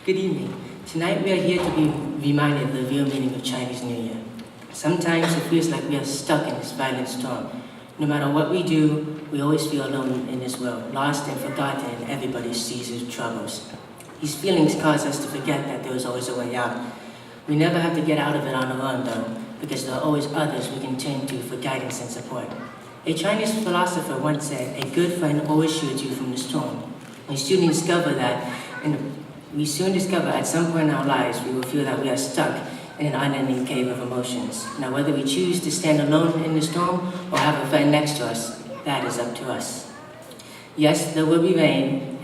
Good evening. Tonight we are here to be reminded of the real meaning of Chinese New Year. Sometimes it feels like we are stuck in this violent storm. No matter what we do, we always feel alone in this world, lost and forgotten in everybody's seas of troubles. These feelings cause us to forget that there is always a way out. We never have to get out of it on our own though, because there are always others we can turn to for guidance and support. A Chinese philosopher once said, "A good friend always shields you from the storm." We soon discover at some point in our lives we will feel that we are stuck in an unending cave of emotions. Now, whether we choose to stand alone in the storm or have a friend next to us, that is up to us. Yes, there will be rain,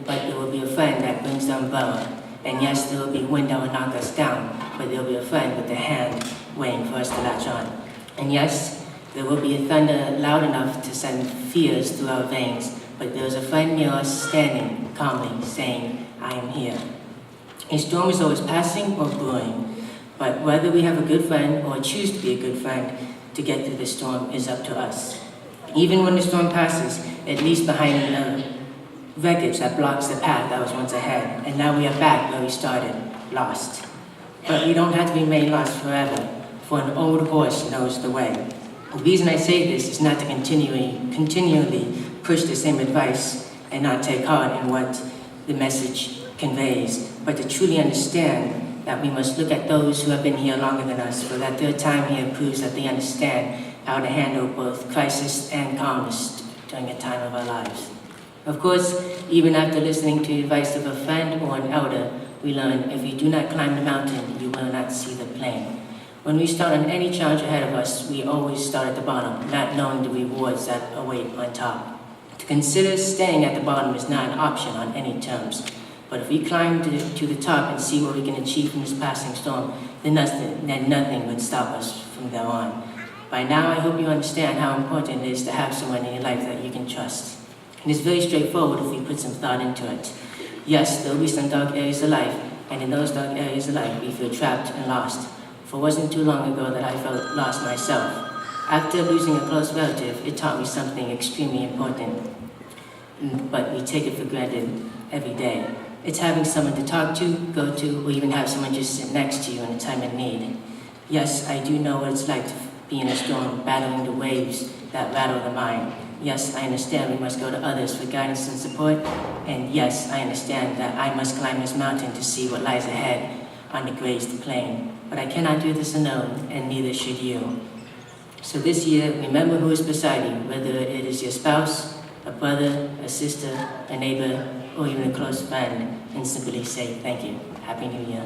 but there will be a friend that brings the umbrella. And yes, there will be wind that will knock us down, but there will be a friend with a hand waiting for us to latch on. And yes, there will be a thunder loud enough to send fears through our veins, but there is a friend near us standing calmly, saying, "I am here." A storm is always passing or brewing, but whether we have a good friend or choose to be a good friend to get through the storm is up to us. Even when the storm passes, it leaves behind a wreckage that blocks the path that was once ahead, and now we are back where we started, lost. But we don't have to remain lost forever, for an old horse knows the way. The reason I say this is not to continually push the same advice and not take heart in what the message conveys, but to truly understand that we must look at those who have been here longer than us, for that their time here proves that they understand how to handle both crisis and calmness during a time of our lives. Of course, even after listening to the advice of a friend or an elder, we learn if you do not climb the mountain, you will not see the plain. When we start on any challenge ahead of us, we always start at the bottom, not knowing the rewards that await on top. To consider staying at the bottom is not an option on any terms. But if we climb to the top and see what we can achieve from this passing storm, then nothing would stop us from there on. By now, I hope you understand how important it is to have someone in your life that you can trust. And it's very straightforward if we put some thought into it. Yes, there will be some dark areas of life, and in those dark areas of life, we feel trapped and lost. For it wasn't too long ago that I felt lost myself. After losing a close relative, it taught me something extremely important, but we take it for granted every day. It's having someone to talk to, go to, or even have someone just sit next to you in a time of need. Yes, I do know what it's like to be in a storm, battling the waves that rattle the mind. Yes, I understand we must go to others for guidance and support. And yes, I understand that I must climb this mountain to see what lies ahead on the grazed plain. But I cannot do this alone, and neither should you. So this year, remember who is beside you, whether it is your spouse, a brother, a sister, a neighbor, or even a close friend, and simply say thank you. Happy New Year.